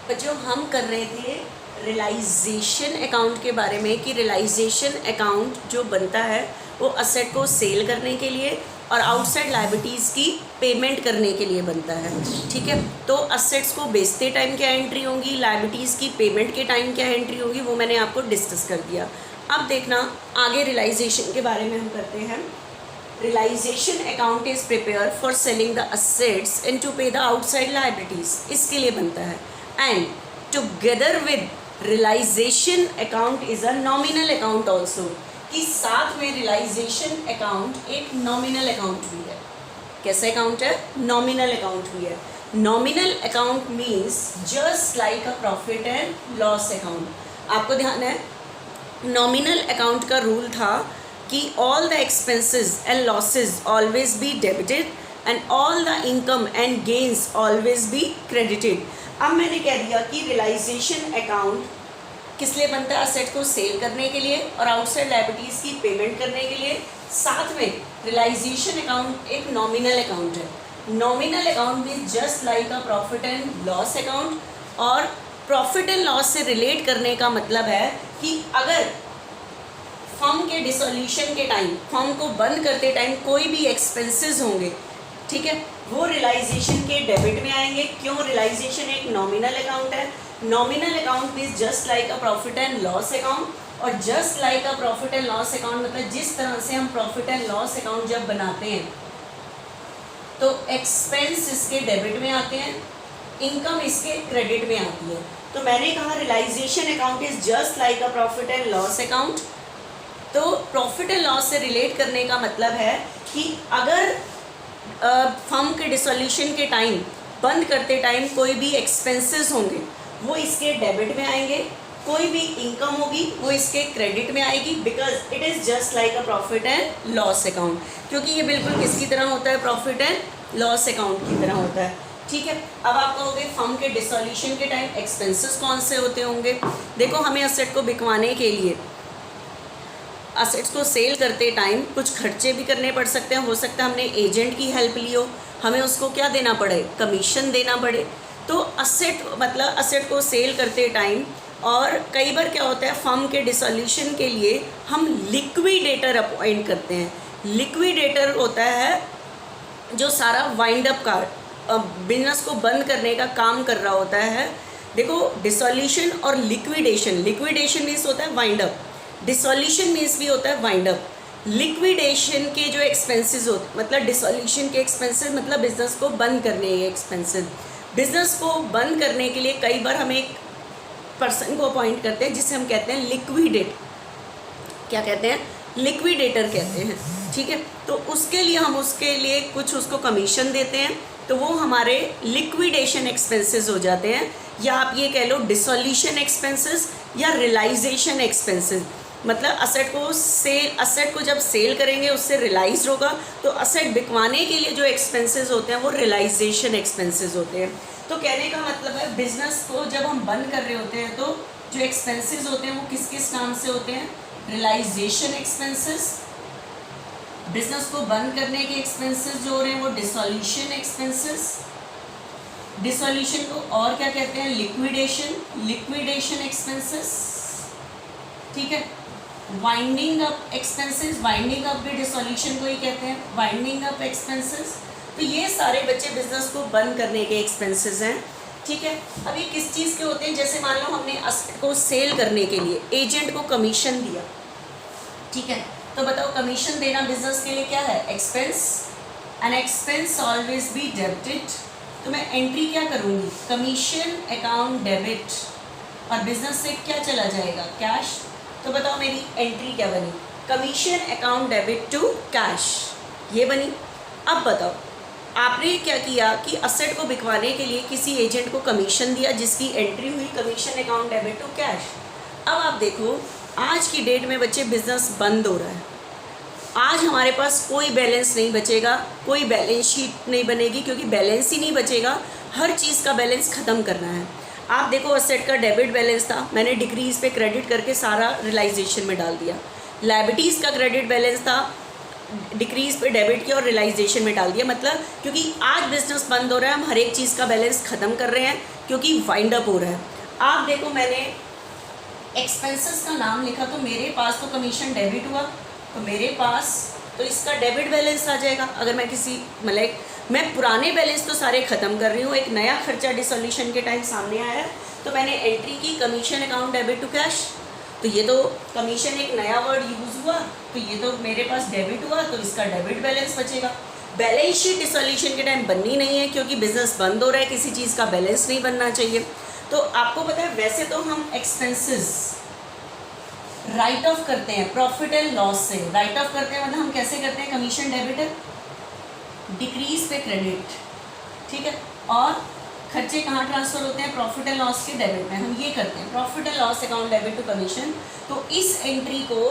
बच्चों हम कर रहे थे रियलाइजेशन अकाउंट के बारे में कि रियलाइजेशन अकाउंट जो बनता है वो असेट को सेल करने के लिए और आउटसाइड लायबिलिटीज़ की पेमेंट करने के लिए बनता है। ठीक है, तो असेट्स को बेचते टाइम क्या एंट्री होंगी, लायबिलिटीज़ की पेमेंट के टाइम क्या एंट्री होगी, वो मैंने आपको डिस्कस कर दिया। अब देखना आगे रियलाइजेशन के बारे में हम करते हैं। Realisation account is prepare for selling the assets and to pay the outside liabilities, इसके लिए बनता है। And together with realisation account is a nominal account also, कि साथ में रियलाइजेशन अकाउंट एक नॉमिनल अकाउंट भी है। कैसा अकाउंट है? नॉमिनल अकाउंट भी है। Nominal account means just like a profit and loss account. आपको ध्यान है नॉमिनल अकाउंट का रूल था कि all the expenses and losses always be debited and all the income and gains always be credited. अब मैंने कह दिया कि रियलाइजेशन अकाउंट किस लिए बनता है? असेट को सेल करने के लिए और आउटसाइड लायबिलिटीज़ की पेमेंट करने के लिए। साथ में रियलाइजेशन अकाउंट एक नॉमिनल अकाउंट है। Nominal account means just like a profit and loss account, और प्रॉफिट एंड लॉस से रिलेट करने का मतलब है कि अगर फर्म के डिसोल्यूशन के टाइम, फर्म को बंद करते टाइम कोई भी एक्सपेंसेस होंगे, ठीक है, वो रियलाइजेशन के डेबिट में आएंगे। क्यों? रियलाइजेशन एक नॉमिनल अकाउंट है। Nominal account means just like a profit and loss account, और just like a profit and loss account मतलब जिस तरह से हम प्रॉफिट एंड लॉस अकाउंट जब बनाते हैं तो एक्सपेंस इसके डेबिट में आते हैं, इनकम इसके क्रेडिट में आती है। तो मैंने कहा realisation account is just like a profit and loss account. तो प्रॉफिट एंड लॉस से रिलेट करने का मतलब है कि अगर फर्म के डिसोल्यूशन के टाइम, बंद करते टाइम कोई भी एक्सपेंसेस होंगे वो इसके डेबिट में आएंगे, कोई भी इनकम होगी वो इसके क्रेडिट में आएगी, because it is just like a profit and loss account. क्योंकि ये बिल्कुल किसकी तरह होता है? प्रॉफिट एंड लॉस अकाउंट की तरह होता है। ठीक है, अब आप कहोगे फर्म के डिसोल्यूशन के टाइम एक्सपेंसेस कौन से होते होंगे? देखो, हमें असेट को बिकवाने के लिए, असेट्स को सेल करते टाइम कुछ खर्चे भी करने पड़ सकते हैं। हो सकता है हमने एजेंट की हेल्प ली हो, हमें उसको क्या देना पड़े? कमीशन देना पड़े। तो असेट मतलब असेट को सेल करते टाइम, और कई बार क्या होता है फर्म के डिसोल्यूशन के लिए हम लिक्विडेटर अपॉइंट करते हैं। लिक्विडेटर होता है जो सारा वाइंड अप का बिजनेस को बंद करने का काम कर रहा होता है। देखो, डिसोल्यूशन और लिक्विडेशन, लिक्विडेशन मीन्स होता है वाइंड अप, डिसोल्यूशन मीन्स भी होता है वाइंड अप। लिक्विडेशन के जो एक्सपेंसेस होते मतलब डिसोल्यूशन के एक्सपेंसेस मतलब बिजनेस को बंद करने के एक्सपेंसेस। बिजनेस को बंद करने के लिए कई बार हम एक पर्सन को अपॉइंट करते हैं जिसे हम कहते हैं लिक्विडेट। क्या कहते हैं? लिक्विडेटर कहते हैं। ठीक है, तो उसके लिए हम उसके लिए कुछ उसको कमीशन देते हैं, तो वो हमारे लिक्विडेशन एक्सपेंसेस हो जाते हैं, या आप ये कह लो डिसोल्यूशन एक्सपेंसेस या रियलाइजेशन एक्सपेंसेस। मतलब असेट को जब सेल करेंगे उससे रियलाइज होगा, तो असेट बिकवाने के लिए जो एक्सपेंसेस होते हैं वो रियलाइजेशन एक्सपेंसेस होते हैं। तो कहने का मतलब है बिजनेस को जब हम बंद कर रहे होते हैं तो जो एक्सपेंसेस होते हैं वो किस किस नाम से होते हैं? Realisation expenses. बिजनेस को बंद करने के एक्सपेंसेस जो हो रहे हैं वो डिसोल्यूशन एक्सपेंसेस। डिसोल्यूशन को और क्या कहते हैं? Liquidation expenses. ठीक है, winding up expenses, winding up भी डिसोल्यूशन को ही कहते हैं, वाइंडिंग अप एक्सपेंसेस। तो ये सारे बच्चे बिजनेस को बंद करने के एक्सपेंसेस हैं। ठीक है, अब ये किस चीज़ के होते हैं? जैसे मान लो हमने असेट को सेल करने के लिए एजेंट को कमीशन दिया, ठीक है, तो बताओ कमीशन देना बिजनेस के लिए क्या है? Expense. An expense always be debited. तो मैं एंट्री क्या करूँगी? कमीशन अकाउंट डेबिट, और बिजनेस से क्या चला जाएगा? कैश। तो बताओ मेरी एंट्री क्या बनी? Commission account debit to cash, ये बनी। अब बताओ आपने क्या किया कि असेट को बिकवाने के लिए किसी एजेंट को कमीशन दिया जिसकी एंट्री हुई commission account debit to cash. अब आप देखो आज की डेट में बच्चे बिजनेस बंद हो रहा है, आज हमारे पास कोई बैलेंस नहीं बचेगा, कोई बैलेंस शीट नहीं बनेगी, क्योंकि बैलेंस ही नहीं बचेगा, हर चीज़ का बैलेंस ख़त्म करना है। आप देखो असेट का डेबिट बैलेंस था, मैंने डिक्रीज पे क्रेडिट करके सारा रियलाइजेशन में डाल दिया। लायबिलिटीज़ का क्रेडिट बैलेंस था, डिक्रीज पे डेबिट किया और रियलाइजेशन में डाल दिया। मतलब क्योंकि आज बिजनेस बंद हो रहा है, हम हर एक चीज़ का बैलेंस ख़त्म कर रहे हैं क्योंकि वाइंड अप हो रहा है। आप देखो मैंने एक्सपेंसेस का नाम लिखा तो मेरे पास तो कमीशन डेबिट हुआ, तो मेरे पास तो इसका डेबिट बैलेंस आ जाएगा। अगर मैं किसी मतलब मैं पुराने बैलेंस तो सारे ख़त्म कर रही हूँ, एक नया खर्चा डिसोल्यूशन के टाइम सामने आया है तो मैंने एंट्री की commission account debit to cash, तो ये तो कमीशन एक नया वर्ड यूज़ हुआ तो ये तो मेरे पास डेबिट हुआ, तो इसका डेबिट बैलेंस बचेगा। बैलेंस शीट डिसोल्यूशन के टाइम बननी नहीं है क्योंकि बिजनेस बंद हो रहा है, किसी चीज़ का बैलेंस नहीं बनना चाहिए। तो आपको पता है वैसे तो हम एक्सपेंसेस राइट ऑफ करते हैं प्रॉफिट एंड लॉस से, राइट ऑफ करते हैं मतलब हम कैसे करते हैं, कमीशन डेबिट है, डिक्रीज पे क्रेडिट, ठीक है। और खर्चे कहाँ ट्रांसफ़र होते हैं, प्रॉफिट एंड लॉस के डेबिट में, हम ये करते हैं profit and loss account debit to commission. तो इस एंट्री को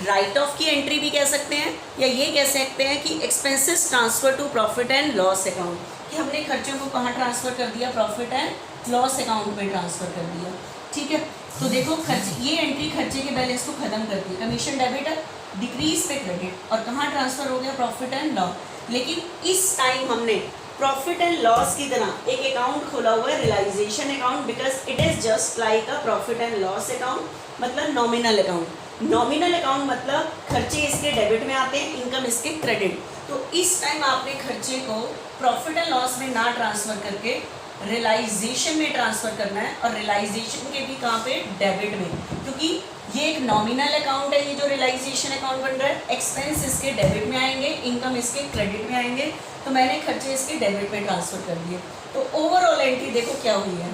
राइट ऑफ की एंट्री भी कह सकते हैं या ये कह सकते हैं कि expenses transfer to profit and loss account, कि हमने खर्चों को कहाँ ट्रांसफ़र कर दिया, प्रॉफिट एंड लॉस अकाउंट में ट्रांसफ़र कर दिया, ठीक है। तो देखो खर्च ये एंट्री खर्चे के बैलेंस को ख़त्म करती है, कमीशन डेबिट है, डिक्रीज पे क्रेडिट, और कहाँ ट्रांसफ़र हो गया, प्रॉफिट एंड लॉस। लेकिन इस टाइम हमने प्रॉफिट एंड लॉस की तरह एक अकाउंट खोला हुआ है realisation account, because it is just like a profit and loss account, मतलब नॉमिनल अकाउंट। नॉमिनल अकाउंट मतलब खर्चे इसके डेबिट में आते हैं, इनकम इसके क्रेडिट। तो इस टाइम आपने खर्चे को प्रॉफिट एंड लॉस में ना ट्रांसफ़र करके रियलाइजेशन में ट्रांसफ़र करना है, और रियलाइजेशन के भी कहाँ पे, डेबिट में, क्योंकि ये एक नॉमिनल अकाउंट है, ये जो रियलाइजेशन अकाउंट बन रहा है, एक्सपेंस इसके डेबिट में आएंगे, इनकम इसके क्रेडिट में आएंगे, तो मैंने खर्चे इसके डेबिट में ट्रांसफ़र कर दिए। तो ओवरऑल एंट्री देखो क्या हुई है,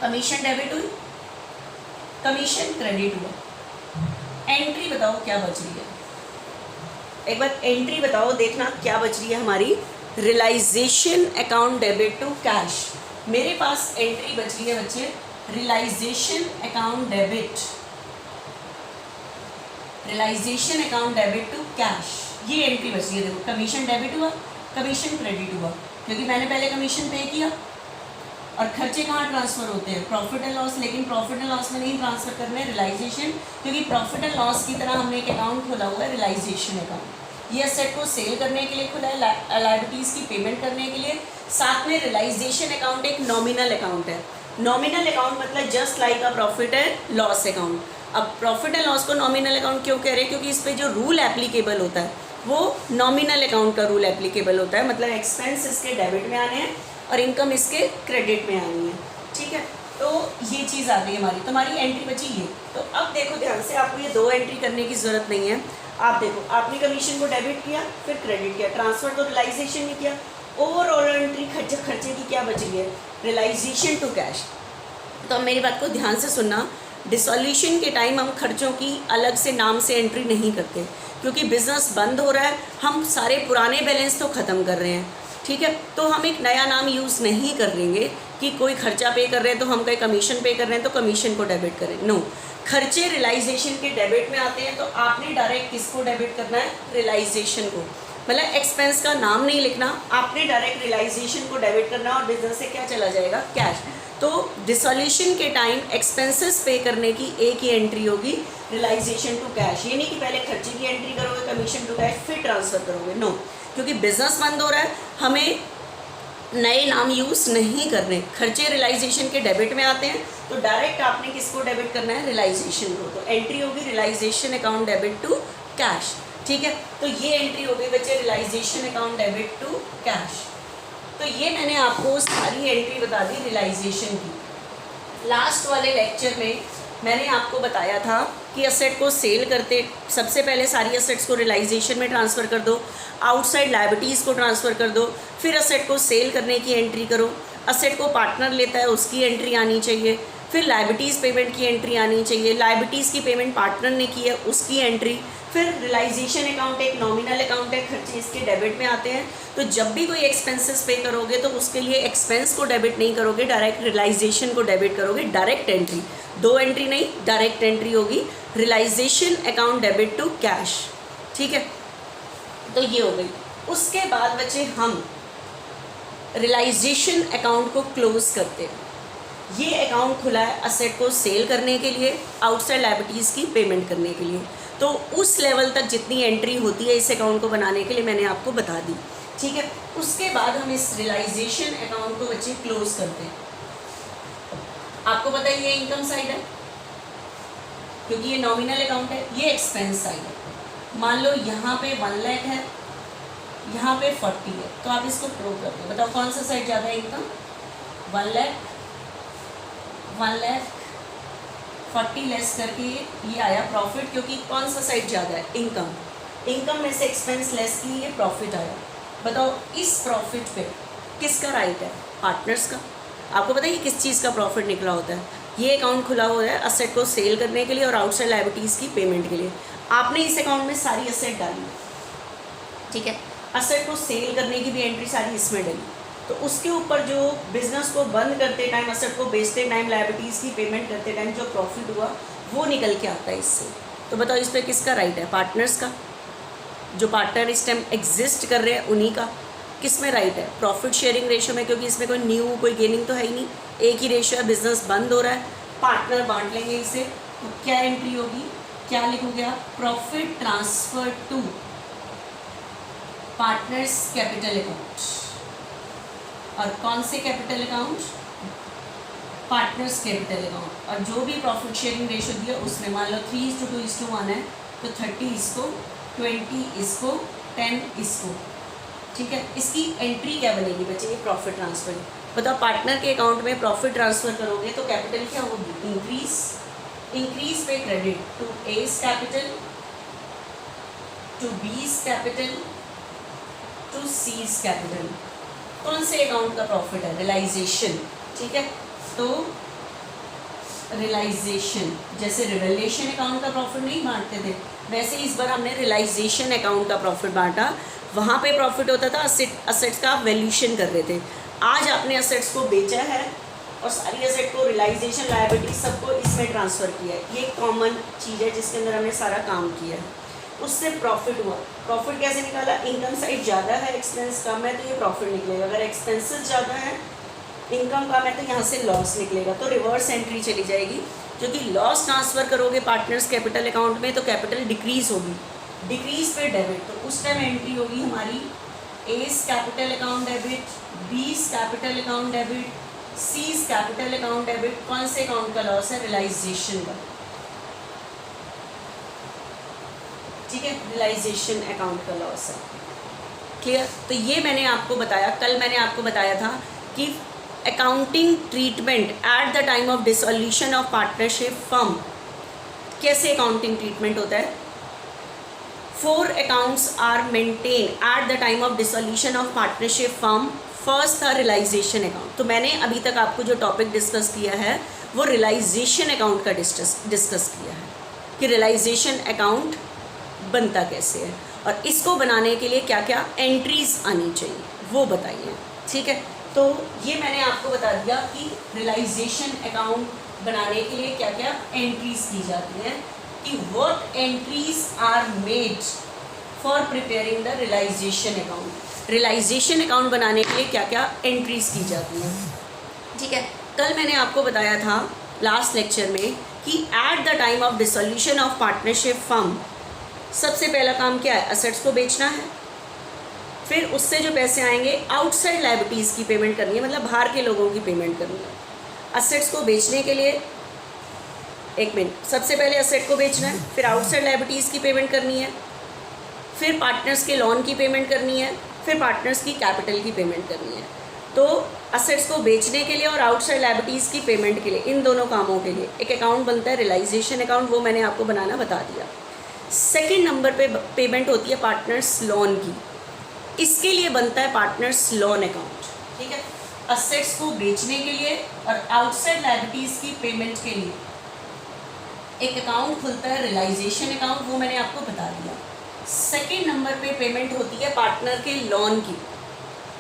कमीशन डेबिट हुई, कमीशन क्रेडिट हुआ। एंट्री बताओ क्या बच रही है, एक बार एंट्री बताओ, देखना क्या बच रही है हमारी, realisation account debit to cash. मेरे पास एंट्री बच रही है बच्चे, realisation account debit, realisation account debit to cash, ये एंट्री बच रही है। देखो कमीशन डेबिट हुआ, कमीशन क्रेडिट हुआ, क्योंकि मैंने पहले कमीशन पे किया, और खर्चे कहाँ ट्रांसफ़र होते हैं, प्रॉफिट एंड लॉस, लेकिन प्रॉफिट एंड लॉस में नहीं ट्रांसफ़र करने रियलाइजेशन, क्योंकि प्रॉफिट एंड लॉस की तरह हमने एक अकाउंट खोला हुआ है रियलाइजेशन अकाउंट, ये असेट को सेल करने के लिए खुला है, लायबिलिटीज़ की पेमेंट करने के लिए। साथ में रियलाइजेशन अकाउंट एक नॉमिनल अकाउंट है, नॉमिनल अकाउंट मतलब just like a profit and loss account. अब प्रॉफिट एंड लॉस को नॉमिनल अकाउंट क्यों कह रहे हैं, क्योंकि इस पर जो रूल एप्लीकेबल होता है वो नॉमिनल अकाउंट का रूल एप्लीकेबल होता है, मतलब एक्सपेंस इसके डेबिट में आने हैं और इनकम इसके क्रेडिट में आनी है, ठीक है। तो ये चीज़ आ गई हमारी, तो हमारी एंट्री बची ये। तो अब देखो ध्यान से, आपको ये दो एंट्री करने की ज़रूरत नहीं है। आप देखो आपने कमीशन को डेबिट किया, फिर क्रेडिट किया, ट्रांसफ़र तो रियलाइजेशन में किया, ओवरऑल एंट्री खर्चे की क्या बच गई है, रियलाइजेशन टू कैश। तो अब मेरी बात को ध्यान से सुनना, डिसोल्यूशन के टाइम हम खर्चों की अलग से नाम से एंट्री नहीं करते, क्योंकि बिज़नेस बंद हो रहा है, हम सारे पुराने बैलेंस तो ख़त्म कर रहे हैं, ठीक है। तो हम एक नया नाम यूज़ नहीं कर लेंगे कि कोई खर्चा पे कर रहे हैं तो हम कोई कमीशन पे कर रहे हैं तो कमीशन को डेबिट करें, नो। खर्चे रियलाइजेशन के डेबिट में आते हैं, तो आपने डायरेक्ट किसको डेबिट करना है, रियलाइजेशन को, मतलब एक्सपेंस का नाम नहीं लिखना, आपने डायरेक्ट रियलाइजेशन को डेबिट करना, और बिजनेस से क्या चला जाएगा, कैश। तो डिसोल्यूशन के टाइम एक्सपेंसेस पे करने की एक ही एंट्री होगी, रियलाइजेशन टू कैश। ये नहीं कि पहले खर्चे की एंट्री करोगे, कमीशन टू कैश, फिर ट्रांसफ़र करोगे, नो, क्योंकि बिजनेस बंद हो रहा है, हमें नए नाम यूज़ नहीं करने। खर्चे रियलाइजेशन के डेबिट में आते हैं, तो डायरेक्ट आपने किसको डेबिट करना है, रियलाइजेशन को, तो एंट्री होगी realisation account debit to cash, ठीक है। तो ये एंट्री हो गई बच्चे, realisation account debit to cash. तो ये मैंने आपको सारी एंट्री बता दी रियलाइजेशन की। लास्ट वाले लेक्चर में मैंने आपको बताया था कि असेट को सेल करते सबसे पहले सारी असेट्स को रियलाइजेशन में ट्रांसफ़र कर दो, आउटसाइड लायबिलिटीज़ को ट्रांसफ़र कर दो, फिर असेट को सेल करने की एंट्री करो, असेट को पार्टनर लेता है उसकी एंट्री आनी चाहिए, फिर लायबिलिटीज़ पेमेंट की एंट्री आनी चाहिए, लायबिलिटीज़ की पेमेंट पार्टनर ने की है उसकी एंट्री, फिर रियलाइजेशन अकाउंट एक नॉमिनल अकाउंट है, खर्चे इसके डेबिट में आते हैं। तो जब भी कोई एक्सपेंसेस पे करोगे तो उसके लिए एक्सपेंस को डेबिट नहीं करोगे, डायरेक्ट रियलाइजेशन को डेबिट करोगे, डायरेक्ट एंट्री, दो एंट्री नहीं, डायरेक्ट एंट्री होगी, realisation account debit to cash, ठीक है। तो ये हो गई। उसके बाद बच्चे हम रियलाइजेशन अकाउंट को क्लोज करते हैं। ये अकाउंट खुला है असेट को सेल करने के लिए, आउटसाइड लायबिलिटीज़ की पेमेंट करने के लिए। तो उस लेवल तक जितनी एंट्री होती है इस अकाउंट को बनाने के लिए मैंने आपको बता दी, ठीक है। उसके बाद हम इस रियलाइजेशन अकाउंट को बच्चे क्लोज करते हैं। आपको पता है ये इनकम साइड है क्योंकि ये नॉमिनल अकाउंट है, ये एक्सपेंस साइड है। मान लो यहाँ पे 1 लाख है, यहाँ पे 40 है, तो आप इसको प्रूव करते हो। बताओ कौन सा साइड ज़्यादा है इनकम? 1 लाख 40 लेस करके ये आया प्रॉफिट, क्योंकि कौन सा साइड ज़्यादा है? इनकम। इनकम में से एक्सपेंस लेस की ये प्रॉफिट आया। बताओ इस प्रॉफिट पे किसका राइट है? पार्टनर्स का। आपको पता है ये किस चीज़ का प्रॉफिट निकला होता है? ये अकाउंट खुला हुआ है असेट को सेल करने के लिए और आउटसाइड लायबिलिटीज़ की पेमेंट के लिए। आपने इस अकाउंट में सारी असेट डाली, ठीक है, असेट को सेल करने की भी एंट्री सारी इसमें डाली, तो उसके ऊपर जो बिजनेस को बंद करते टाइम, असेट को बेचते टाइम, लायबिलिटीज़ की पेमेंट करते टाइम जो प्रॉफिट हुआ वो निकल के आता है इससे। तो बताओ इस पर किसका राइट है? पार्टनर्स का। जो पार्टनर इस टाइम एग्जिस्ट कर रहे हैं उन्हीं का। किस में राइट है? प्रॉफिट शेयरिंग रेशो में, क्योंकि इसमें कोई न्यू कोई गेनिंग तो है ही नहीं, एक ही रेशो है, बिजनेस बंद हो रहा है, पार्टनर बांट लेंगे इसे। तो क्या एंट्री होगी? क्या लिखोगे आप? Profit transfer to partners capital account. और कौन से capital account? Partners capital account. और जो भी प्रॉफिट शेयरिंग रेशो दिया उसमें मान लो 3:2:1 है, तो 30 इसको, 20 इसको, 10 इसको, ठीक है। इसकी एंट्री क्या बनेगी बच्चे? ये प्रॉफिट ट्रांसफर। बताओ पार्टनर के अकाउंट में प्रॉफिट ट्रांसफर करोगे तो कैपिटल क्या होगी? इंक्रीज पे credit to A's capital, to B's capital, to C's capital. कौन से अकाउंट का प्रॉफिट है? रियलाइजेशन, ठीक है। तो रियलाइजेशन, जैसे रिवलेशन अकाउंट का प्रॉफिट नहीं बांटते थे, वैसे इस बार हमने रियलाइजेशन अकाउंट का प्रॉफिट बांटा। वहाँ पे प्रॉफिट होता था असेट्स का वैल्यूशन कर रहे थे। आज आपने असेट्स को बेचा है और सारी असेट को, रियलाइजेशन, लायबिलिटी सबको इसमें ट्रांसफ़र किया है। ये कॉमन चीज़ है जिसके अंदर हमने सारा काम किया है। उससे प्रॉफिट हुआ। प्रॉफिट कैसे निकाला? इनकम साइड ज़्यादा है, एक्सपेंस कम है, तो ये प्रॉफिट निकलेगा। अगर एक्सपेंसेस ज़्यादा है, इनकम कम है, तो यहाँ से लॉस निकलेगा। तो रिवर्स एंट्री चली जाएगी, क्योंकि लॉस ट्रांसफ़र करोगे पार्टनर्स कैपिटल अकाउंट में तो कैपिटल डिक्रीज़ होगी। डिक्रीज पे डेबिट, तो उस टाइम एंट्री होगी हमारी S capital account debit, B's capital account debit, C's capital account debit. कौन से अकाउंट का लॉस है? रियलाइजेशन का, ठीक है, रियलाइजेशन अकाउंट का लॉस है। क्लियर? तो ये मैंने आपको बताया, कल मैंने आपको बताया था कि accounting treatment at the time of dissolution of partnership firm. कैसे अकाउंटिंग ट्रीटमेंट होता है? 4 accounts are maintained at the time of dissolution of partnership firm. First था रियलाइजेशन अकाउंट। तो मैंने अभी तक आपको जो टॉपिक डिस्कस किया है वो रियलाइजेशन अकाउंट का डिस्कस किया है कि रियलाइजेशन अकाउंट बनता कैसे है और इसको बनाने के लिए क्या क्या एंट्रीज आनी चाहिए वो बताइए, ठीक है। तो ये मैंने आपको बता दिया कि रियलाइजेशन अकाउंट बनाने के लिए क्या क्या एंट्रीज की जाती हैं, कि what entries are made for preparing the realization account। Realisation account बनाने के लिए क्या क्या एंट्रीज की जाती हैं, ठीक है। कल मैंने आपको बताया था लास्ट लेक्चर में कि at the time of dissolution of partnership firm सबसे पहला काम क्या है? असेट्स को बेचना है। फिर उससे जो पैसे आएंगे आउटसाइड लायबिलिटीज़ की पेमेंट करनी है, मतलब बाहर के लोगों की पेमेंट करनी है। असेट्स को बेचने के लिए, एक मिनट, सबसे पहले असेट को बेचना है, फिर आउटसाइड लायबिलिटीज़ की पेमेंट करनी है, फिर पार्टनर्स के लोन की पेमेंट करनी है, फिर पार्टनर्स की कैपिटल की पेमेंट करनी है। तो असेट्स को बेचने के लिए और आउटसाइड लायबिलिटीज़ की पेमेंट के लिए, इन दोनों कामों के लिए एक अकाउंट बनता है रियलाइजेशन अकाउंट, वो मैंने आपको बनाना बता दिया। सेकेंड नंबर पे पेमेंट होती है पार्टनर्स लोन की, इसके लिए बनता है पार्टनर्स लोन अकाउंट, ठीक है। असेट्स को बेचने के लिए और आउटसाइड लायबिलिटीज़ की पेमेंट के लिए एक अकाउंट खुलता है रियलाइजेशन अकाउंट, वो मैंने आपको बता दिया। सेकेंड नंबर पे पेमेंट होती है पार्टनर के लोन की,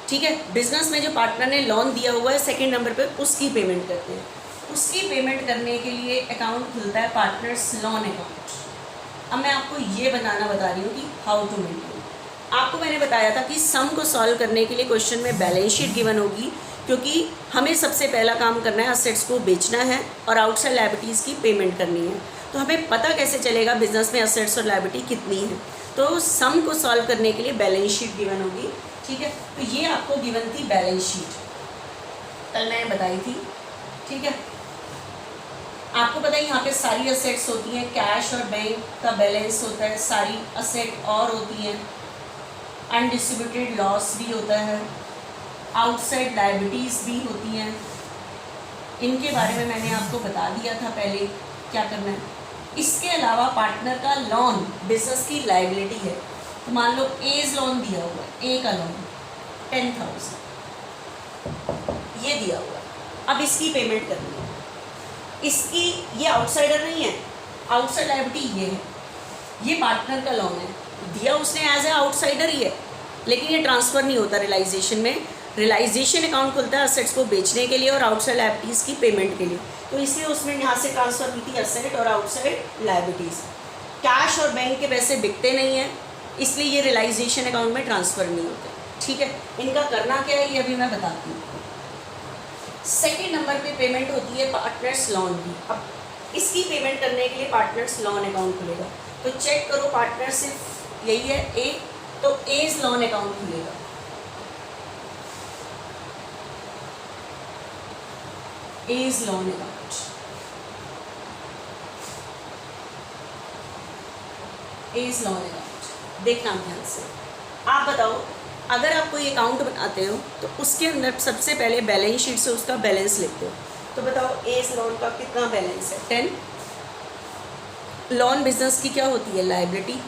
ठीक है। बिजनेस में जो पार्टनर ने लोन दिया हुआ है सेकेंड नंबर पे उसकी पेमेंट करते हैं। उसकी पेमेंट करने के लिए अकाउंट खुलता है पार्टनर्स लोन अकाउंट। अब मैं आपको ये बता रही हूँ कि हाउ टू मेंटेन। आपको मैंने बताया था कि सम को सॉल्व करने के लिए क्वेश्चन में बैलेंस शीट गिवन होगी क्योंकि हमें सबसे पहला काम करना है असेट्स को बेचना है और आउटसाइड लायबिलिटीज़ की पेमेंट करनी है। तो हमें पता कैसे चलेगा बिजनेस में असेट्स और लायबिलिटी कितनी है? तो सम को सॉल्व करने के लिए बैलेंस शीट गिवन होगी, ठीक है। तो ये आपको गिवन थी बैलेंस शीट, कल मैंने बताई थी, ठीक है। आपको पता है यहाँ पे सारी असेट्स होती हैं, कैश और बैंक का बैलेंस होता है, सारी असेट और होती हैं, अनडिस्ट्रीब्यूटेड लॉस भी होता है, आउटसाइड लायबिलिटीज़ भी होती हैं। इनके बारे में मैंने आपको बता दिया था पहले क्या करना है। इसके अलावा पार्टनर का लोन बिजनेस की लायबिलिटी है। तो मान लो एज लोन दिया हुआ है, ए का लोन 10,000 ये दिया हुआ है, अब इसकी पेमेंट करनी है। इसकी ये आउटसाइडर नहीं है, आउटसाइड लायबिलिटी ये है, ये पार्टनर का लोन है, दिया उसने एज ए आउटसाइडर ही है, लेकिन ये ट्रांसफ़र नहीं होता रियलाइजेशन में। रियलाइजेशन अकाउंट खुलता है असेट्स को बेचने के लिए और आउटसाइड लायबिलिटीज़ की पेमेंट के लिए। तो इसलिए उसमें यहाँ से ट्रांसफ़र हुई थी असेट और आउटसाइड लायबिलिटीज़। कैश और बैंक के पैसे बिकते नहीं हैं, इसलिए ये रियलाइजेशन अकाउंट में ट्रांसफ़र नहीं होते, ठीक है। इनका करना क्या है ये अभी मैं बताती हूँ। सेकेंड नंबर पे पेमेंट होती है पार्टनर्स लोन की। अब इसकी पेमेंट करने के लिए पार्टनर्स लोन अकाउंट खुलेगा। तो चेक करो, पार्टनर सिर्फ यही है ए, तो एज लोन अकाउंट खुलेगा। A's loan account, A's loan account देखना ध्यान से। आप बताओ, अगर आप कोई अकाउंट बनाते हो तो उसके अंदर सबसे पहले बैलेंस शीट से उसका बैलेंस लिखते हो। तो बताओ एज लोन का कितना बैलेंस है? 10। लोन बिजनेस की क्या होती है? लायबिलिटी।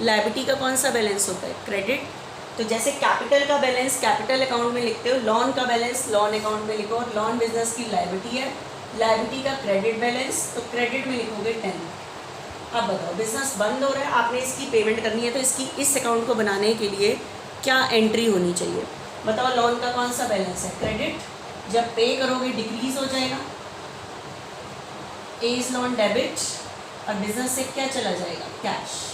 लायबिलिटी का कौन सा बैलेंस होता है? क्रेडिट। तो जैसे कैपिटल का बैलेंस कैपिटल अकाउंट में लिखते हो, लोन का बैलेंस लोन अकाउंट में लिखो। लोन बिजनेस की लायबिलिटी है, लायबिलिटी का क्रेडिट बैलेंस, तो क्रेडिट में लिखोगे 10। अब बताओ, बिजनेस बंद हो रहा है, आपने इसकी पेमेंट करनी है, तो इसकी इस अकाउंट को बनाने के लिए क्या एंट्री होनी चाहिए? बताओ, लोन का कौन सा बैलेंस है? क्रेडिट। जब पे करोगे डिक्रीज हो जाएगा, एज लोन डेबिट, और बिजनेस से क्या चला जाएगा? कैश।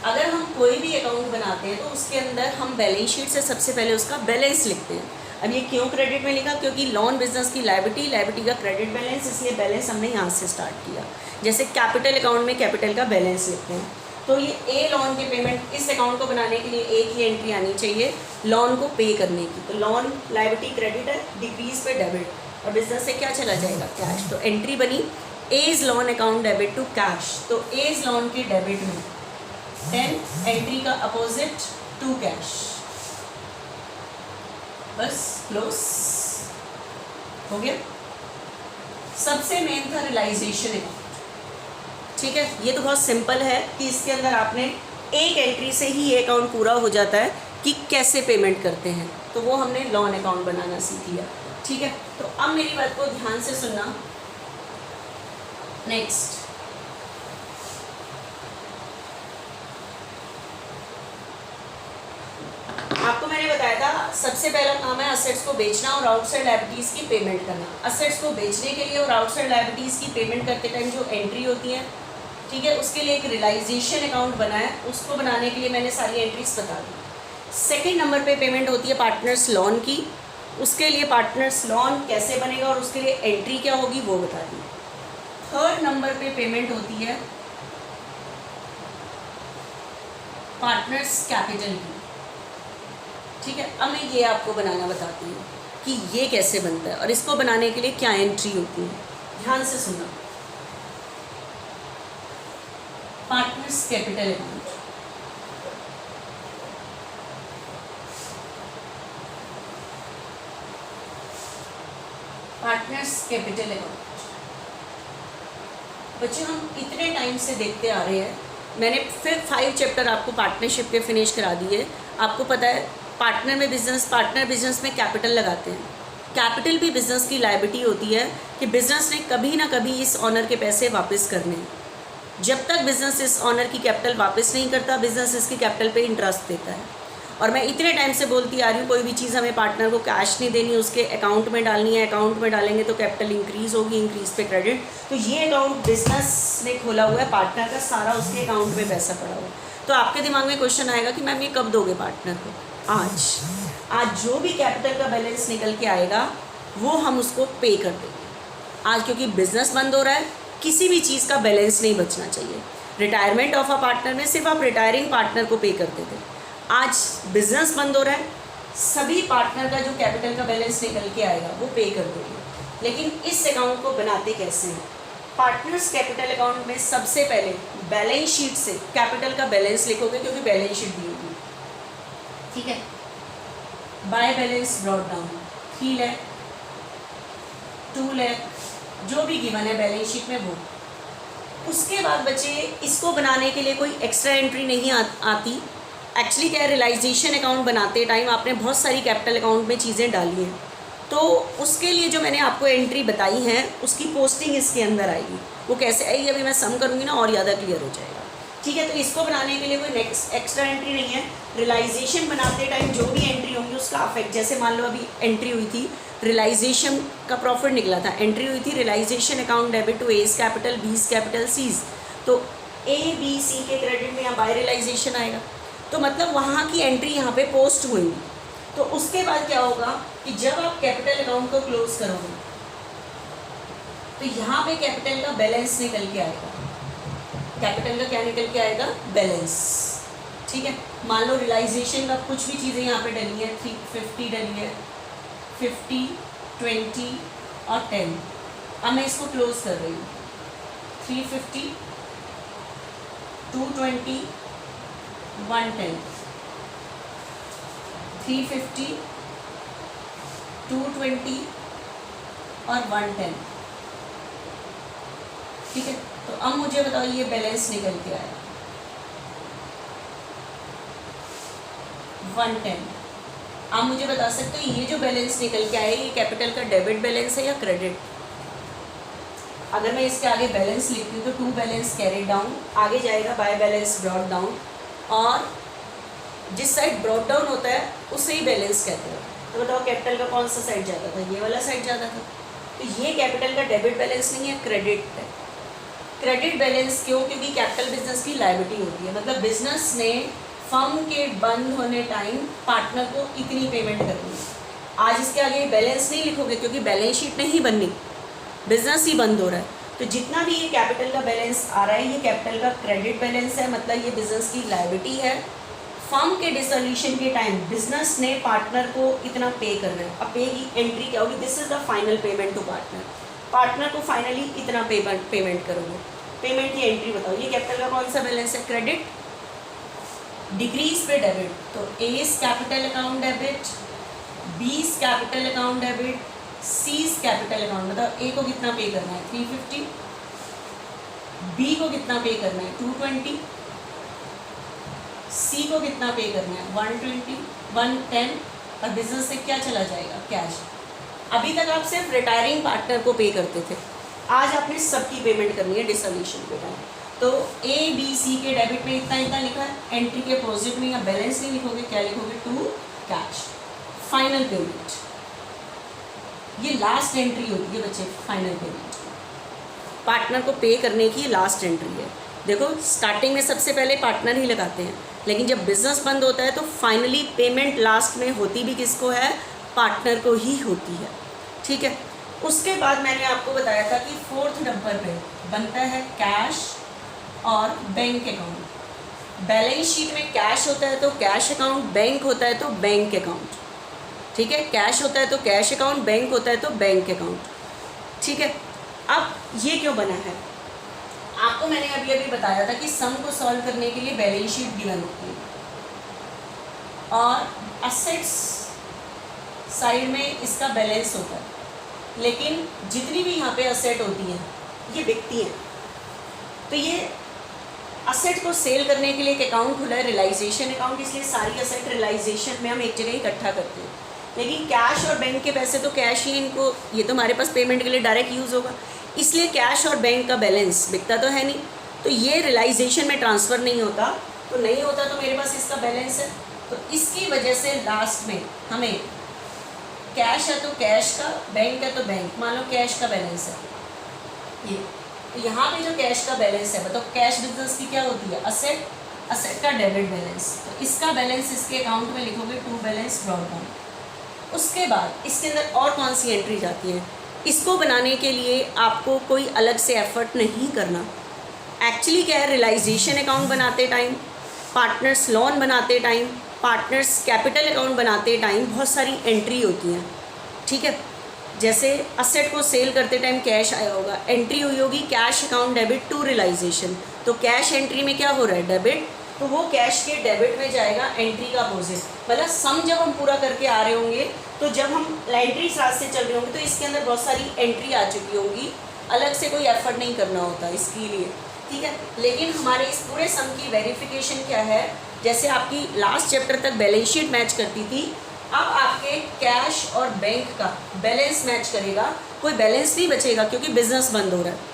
अगर हम कोई भी अकाउंट बनाते हैं तो उसके अंदर हम बैलेंस शीट से सबसे पहले उसका बैलेंस लिखते हैं। अब ये क्यों क्रेडिट में लिखा? क्योंकि लोन बिजनेस की लायबिलिटी, लायबिलिटी का क्रेडिट बैलेंस, इसलिए बैलेंस हमने यहाँ से स्टार्ट किया। जैसे कैपिटल अकाउंट में कैपिटल का बैलेंस लिखते हैं, तो ये ए लोन की पेमेंट, इस अकाउंट को बनाने के लिए एक ही एंट्री आनी चाहिए लोन को पे करने की। तो लोन लायबिलिटी क्रेडिट है, डिक्रीज पे डेबिट, और बिजनेस से क्या चला जाएगा? कैश। तो एंट्री बनी A's loan account debit to cash. तो एज लोन के डेबिट में 10, एंट्री का अपोजिट टू कैश, बस क्लोज हो गया। सबसे मेन था रियलाइजेशन अकाउंट, ठीक है। ये तो बहुत सिंपल है कि इसके अंदर आपने एक एंट्री से ही ये अकाउंट पूरा हो जाता है कि कैसे पेमेंट करते हैं। तो वो हमने लोन अकाउंट बनाना सीख लिया, ठीक है। तो अब मेरी बात को ध्यान से सुनना। नेक्स्ट, आपको मैंने बताया था सबसे पहला काम है असेट्स को बेचना और आउटसाइड लायबिलिटीज़ की पेमेंट करना। असेट्स को बेचने के लिए और आउटसाइड लायबिलिटीज़ की पेमेंट करते टाइम जो एंट्री होती है, ठीक है, उसके लिए एक रियलाइजेशन अकाउंट बना है। उसको बनाने के लिए मैंने सारी एंट्रीज बता दी। सेकेंड नंबर पे पेमेंट होती है पार्टनर्स लोन की। उसके लिए पार्टनर्स लोन कैसे बनेगा और उसके लिए एंट्री क्या होगी वो बता दी। थर्ड नंबर पे पेमेंट होती है पार्टनर्स कैपिटल की, ठीक है। अब मैं ये आपको बनाना बताती हूँ कि ये कैसे बनता है और इसको बनाने के लिए क्या एंट्री होती है। ध्यान से सुनना। Partners capital account, partners capital account. बच्चों, हम इतने टाइम से देखते आ रहे हैं, मैंने फिर 5 चैप्टर आपको पार्टनरशिप के फिनिश करा दिए। आपको पता है पार्टनर बिजनेस में कैपिटल लगाते हैं। कैपिटल भी बिजनेस की लायबिलिटी होती है कि बिजनेस ने कभी ना कभी इस ऑनर के पैसे वापस करने हैं। जब तक बिजनेस इस ऑनर की कैपिटल वापस नहीं करता, बिजनेस इसकी कैपिटल पे इंटरेस्ट देता है। और मैं इतने टाइम से बोलती आ रही हूँ, कोई भी चीज़ हमें पार्टनर को कैश नहीं देनी, उसके अकाउंट में डालनी है। अकाउंट में डालेंगे तो कैपिटल इंक्रीज़ होगी, इंक्रीज़ पे क्रेडिट। तो ये अकाउंट बिजनेस ने खोला हुआ है, पार्टनर का सारा उसके अकाउंट में पैसा पड़ा हुआ है। तो आपके दिमाग में क्वेश्चन आएगा कि मैम ये कब दोगे पार्टनर को? आज। आज जो भी कैपिटल का बैलेंस निकल के आएगा वो हम उसको पे कर देंगे। आज क्योंकि बिजनेस बंद हो रहा है, किसी भी चीज़ का बैलेंस नहीं बचना चाहिए। रिटायरमेंट ऑफ अ पार्टनर में सिर्फ आप रिटायरिंग पार्टनर को पे करते थे, आज बिजनेस बंद हो रहा है, सभी पार्टनर का जो कैपिटल का बैलेंस निकल के आएगा वो पे कर दोगे। लेकिन इस अकाउंट को बनाते कैसे हैं? पार्टनर्स कैपिटल अकाउंट में सबसे पहले बैलेंस शीट से कैपिटल का बैलेंस लिखोगे, क्योंकि बैलेंस शीट दी होगी, ठीक है। By balance brought down 3 lakh 2 lakh जो भी गिवन है बैलेंस शीट में वो। उसके बाद बचे, इसको बनाने के लिए कोई एक्स्ट्रा एंट्री नहीं आती। एक्चुअली क्या है, रियलाइजेशन अकाउंट बनाते टाइम आपने बहुत सारी कैपिटल अकाउंट में चीज़ें डाली हैं, तो उसके लिए जो मैंने आपको एंट्री बताई है उसकी पोस्टिंग इसके अंदर आएगी। वो कैसे आएगी अभी मैं सम करूँगी ना और ज़्यादा क्लियर हो जाएगा, ठीक है। तो इसको बनाने के लिए कोई एक्स्ट्रा एंट्री नहीं है। रियलाइजेशन बनाते टाइम जो भी एंट्री होंगी उसका अफेक्ट, जैसे मान लो अभी एंट्री हुई थी, रियलाइजेशन का प्रॉफिट निकला था, एंट्री हुई थी realisation account debit to A's capital B's capital C's, तो ए बी सी के क्रेडिट में यहाँ बाय रियलाइजेशन आएगा, तो मतलब वहाँ की एंट्री यहाँ पे पोस्ट हुई। तो उसके बाद क्या होगा कि जब आप कैपिटल अकाउंट को क्लोज करोगे तो यहाँ पे कैपिटल का बैलेंस निकल के आएगा। कैपिटल का क्या निकल के आएगा? बैलेंस, ठीक है। मान लो रियलाइजेशन का कुछ भी चीज़ें यहाँ पे डली है, 350 डली है, 50, 20 और 10। अब मैं इसको क्लोज कर रही हूँ, 350, 220, 110, 350, 220 और 110, ठीक है। तो अब मुझे बताओ ये बैलेंस निकल के आया 110। आप मुझे बता सकते हो ये जो बैलेंस निकल के आया ये कैपिटल का डेबिट बैलेंस है या क्रेडिट? अगर मैं इसके आगे बैलेंस लिखती हूँ तो टू बैलेंस कैरी डाउन, आगे जाएगा बाय बैलेंस ब्रॉट डाउन, और जिस साइड ब्रॉट डाउन होता है उसे ही बैलेंस कहते हैं। तो बताओ कैपिटल का कौन सा साइड जाता था? ये वाला साइड जाता था। तो ये कैपिटल का डेबिट बैलेंस नहीं है, क्रेडिट है। क्रेडिट बैलेंस क्यों? क्योंकि कैपिटल बिजनेस की लायबिलिटी होती है, मतलब बिजनेस ने फर्म के बंद होने टाइम पार्टनर को इतनी पेमेंट करनी है। आज इसके आगे बैलेंस नहीं लिखोगे क्योंकि बैलेंस शीट नहीं बननी, बिजनेस ही बंद हो रहा है। तो जितना भी ये कैपिटल का बैलेंस आ रहा है ये कैपिटल का क्रेडिट बैलेंस है, मतलब ये बिजनेस की लायबिलिटी है। फर्म के डिसोल्यूशन के टाइम बिजनेस ने पार्टनर को इतना पे करना है। अब पे की एंट्री क्या होगी? This is the final payment to partner. Partner को फाइनली इतना पेमेंट करोगे। पेमेंट की एंट्री बताओ, ये कैपिटल का कौन सा बैलेंस है? क्रेडिट। डिक्रीज पे डेबिट, तो A's capital account debit, B's capital account debit, C's capital account. बताओ ए को कितना पे करना है? 350। बी को कितना पे करना है? 220। सी को कितना पे करना है? 120, 110। और बिजनेस से क्या चला जाएगा? कैश। अभी तक आप सिर्फ रिटायरिंग पार्टनर को पे करते थे, आज आपने सबकी पेमेंट करनी है डिसोल्यूशन के टाइम। तो ए बी सी के डेबिट में इतना इतना लिखा है, एंट्री के अपोजिट में या बैलेंस नहीं लिखोगे, क्या लिखोगे? To cash, final payment. ये लास्ट एंट्री होती है बच्चे, फाइनल पेमेंट पार्टनर को पे करने की लास्ट एंट्री है। देखो स्टार्टिंग में सबसे पहले पार्टनर ही लगाते हैं, लेकिन जब बिजनेस बंद होता है तो फाइनली पेमेंट लास्ट में होती भी किसको है? पार्टनर को ही होती है, ठीक है। उसके बाद मैंने आपको बताया था कि फोर्थ नंबर पे बनता है कैश और बैंक अकाउंट। बैलेंस शीट में कैश होता है तो कैश अकाउंट, बैंक होता है तो बैंक अकाउंट, ठीक है। कैश होता है तो कैश अकाउंट, बैंक होता है तो बैंक अकाउंट, ठीक है। अब ये क्यों बना है? आपको मैंने अभी अभी बताया था कि सम को सॉल्व करने के लिए बैलेंस शीट गिवन होती है और असेट्स साइड में इसका बैलेंस होता है, लेकिन जितनी भी यहाँ पे असेट होती हैं ये बिकती हैं। तो ये असेट को सेल करने के लिए एक अकाउंट खुला है, रियलाइजेशन अकाउंट, इसलिए सारी असेट रियलाइजेशन में हम एक जगह इकट्ठा करते हैं। लेकिन कैश और बैंक के पैसे तो कैश ही, इनको ये तो हमारे पास पेमेंट के लिए डायरेक्ट यूज़ होगा, इसलिए कैश और बैंक का बैलेंस बिकता तो है नहीं, तो ये रियलाइजेशन में ट्रांसफ़र नहीं होता, तो नहीं होता तो मेरे पास इसका बैलेंस है। तो इसकी वजह से लास्ट में हमें कैश है तो कैश का, बैंक है तो बैंक, मान लो कैश का बैलेंस है ये, तो यहाँ पे जो कैश का बैलेंस है, बताओ कैश बिजनेस की क्या होती है? असेट, असेट का डेबिट बैलेंस, तो इसका बैलेंस इसके अकाउंट में लिखोगे टू बैलेंस ड्रॉट डाउन। उसके बाद इसके अंदर और कौन सी एंट्री जाती है, इसको बनाने के लिए आपको कोई अलग से एफर्ट नहीं करना। एक्चुअली क्या है, रियलाइजेशन अकाउंट बनाते टाइम, पार्टनर्स लोन बनाते टाइम, पार्टनर्स कैपिटल अकाउंट बनाते टाइम बहुत सारी एंट्री होती हैं, ठीक है। जैसे असेट को सेल करते टाइम कैश आया होगा, एंट्री हुई होगी cash account debit to realisation, तो कैश एंट्री में क्या हो रहा है, डेबिट, तो वो कैश के डेबिट में जाएगा एंट्री का अपोजिट। मतलब सम जब हम पूरा करके आ रहे होंगे, तो जब हम एंट्री साथ से चल रहे होंगे तो इसके अंदर बहुत सारी एंट्री आ चुकी होंगी, अलग से कोई एफर्ट नहीं करना होता इसके लिए, ठीक है। लेकिन हमारे इस पूरे सम की वेरिफिकेशन क्या है, जैसे आपकी लास्ट चैप्टर तक बैलेंस शीट मैच करती थी, अब आपके कैश और बैंक का बैलेंस मैच करेगा, कोई बैलेंस नहीं बचेगा क्योंकि बिजनेस बंद हो रहा है।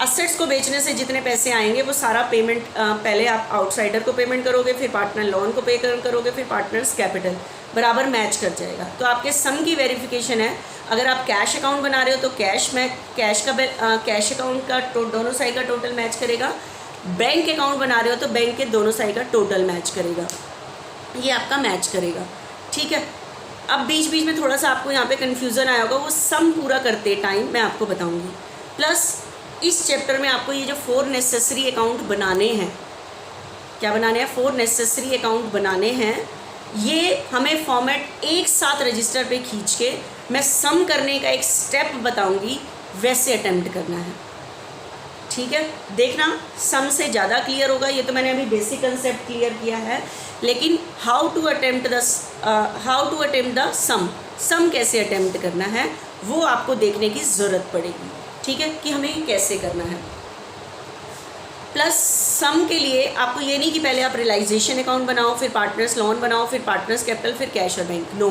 असेट्स को बेचने से जितने पैसे आएंगे वो सारा पेमेंट पहले आप आउटसाइडर को पेमेंट करोगे, फिर पार्टनर लोन को पे करोगे, फिर पार्टनर्स कैपिटल, बराबर मैच कर जाएगा। तो आपके सम की वेरिफिकेशन है, अगर आप कैश अकाउंट बना रहे हो तो कैश अकाउंट का दोनों साइड का टोटल मैच करेगा, बैंक अकाउंट बना रहे हो तो बैंक के दोनों साइड का टोटल मैच करेगा, ये आपका मैच करेगा, ठीक है। अब बीच बीच में थोड़ा सा आपको यहाँ पे कन्फ्यूज़न आया होगा, वो सम पूरा करते टाइम मैं आपको बताऊँगी। प्लस इस चैप्टर में आपको ये जो 4 नेसेसरी अकाउंट बनाने हैं, क्या बनाने हैं, 4 नेसेसरी अकाउंट बनाने हैं, ये हमें फॉर्मेट एक साथ रजिस्टर पे खींच के मैं सम करने का एक स्टेप बताऊंगी, वैसे अटेम्प्ट करना है, ठीक है। देखना सम से ज़्यादा क्लियर होगा, ये तो मैंने अभी बेसिक कंसेप्ट क्लियर किया है, लेकिन हाउ टू अटेम्प्ट द सम कैसे अटेम्प्ट करना है वो आपको देखने की ज़रूरत पड़ेगी, ठीक है, कि हमें कैसे करना है। प्लस सम के लिए आपको ये नहीं कि पहले आप रियलाइजेशन अकाउंट बनाओ, फिर पार्टनर्स लोन बनाओ, फिर पार्टनर्स कैपिटल, फिर कैश और बैंक, नो,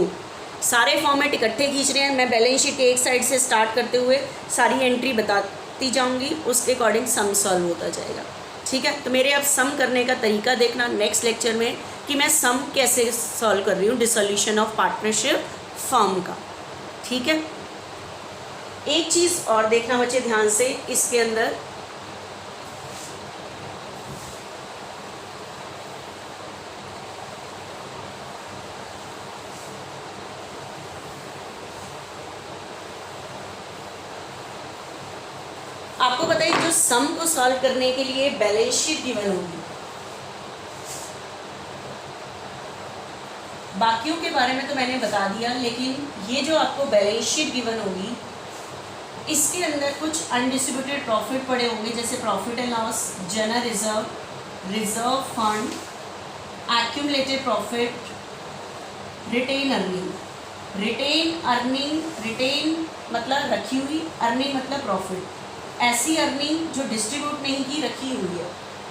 सारे फॉर्मेट इकट्ठे खींच रहे हैं। मैं बैलेंस शीट के एक साइड से स्टार्ट करते हुए सारी एंट्री बताती जाऊंगी, उसके अकॉर्डिंग सम सॉल्व होता जाएगा, ठीक है। तो मेरे अब सम करने का तरीका देखना नेक्स्ट लेक्चर में कि मैं सम कैसे सॉल्व कर रही हूँ डिसोल्यूशन ऑफ पार्टनरशिप फर्म का, ठीक है। एक चीज़ और देखना बच्चे ध्यान से, इसके अंदर आपको पता है जो सम को सॉल्व करने के लिए बैलेंस शीट गिवन होगी, बाकियों के बारे में तो मैंने बता दिया, लेकिन ये जो आपको बैलेंस शीट गिवन होगी इसके अंदर कुछ अनडिस्ट्रीब्यूटेड प्रॉफिट पड़े होंगे, जैसे profit and loss, general reserve, reserve fund, accumulated profit, retained earning. Retained मतलब रखी हुई, अर्निंग मतलब प्रॉफिट, ऐसी अर्निंग जो डिस्ट्रीब्यूट नहीं की, रखी हुई है।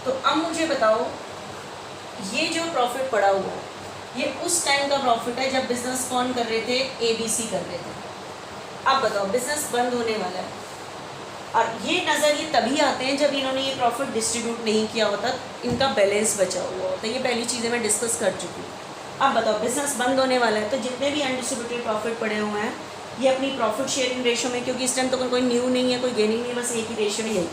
तो अब मुझे बताओ, ये जो प्रॉफिट पड़ा हुआ है ये उस टाइम का प्रॉफिट है जब बिजनेस कौन कर रहे थे, ABC कर रहे थे। अब बताओ बिजनेस बंद होने वाला है, और ये नज़र ये तभी आते हैं जब इन्होंने ये प्रॉफिट डिस्ट्रीब्यूट नहीं किया होता, इनका बैलेंस बचा हुआ होता है। ये पहली चीज़ें मैं डिस्कस कर चुकी हूँ। अब बताओ बिजनेस बंद होने वाला है, तो जितने भी अनडिस्ट्रीब्यूटेड प्रॉफिट पड़े हुए हैं ये अपनी प्रॉफिट शेयरिंग रेशो में, क्योंकि इस टाइम तो कोई न्यू नहीं है, कोई गेनिंग नहीं है, बस एक ही रेशो है यही,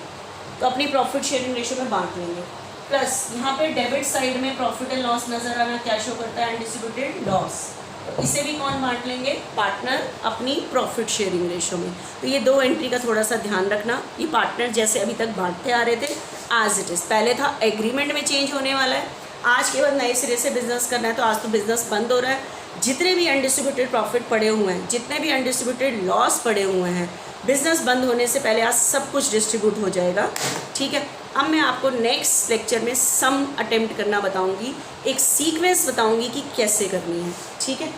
तो अपनी प्रॉफिट शेयरिंग रेशो में बांट लेंगे। प्लस यहाँ पे डेबिट साइड में प्रॉफिट एंड लॉस नज़र आना, क्या शो करता है, अनडिस्ट्रीब्यूटेड लॉस, तो इसे भी कौन बांट लेंगे, पार्टनर अपनी प्रॉफिट शेयरिंग रेशो में। तो ये 2 एंट्री का थोड़ा सा ध्यान रखना, ये पार्टनर जैसे अभी तक बांटते आ रहे थे आज इट इज़, पहले था एग्रीमेंट में चेंज होने वाला है, आज के बाद नए सिरे से बिजनेस करना है, तो आज तो बिजनेस बंद हो रहा है। जितने भी अनडिस्ट्रीब्यूटेड प्रॉफिट पड़े हुए हैं, जितने भी अनडिस्ट्रीब्यूटेड लॉस पड़े हुए हैं, बिजनेस बंद होने से पहले आज सब कुछ डिस्ट्रीब्यूट हो जाएगा, ठीक है। अब मैं आपको नेक्स्ट लेक्चर में सम अटेम्प्ट करना बताऊंगी, एक सीक्वेंस बताऊंगी कि कैसे करनी है, ठीक है।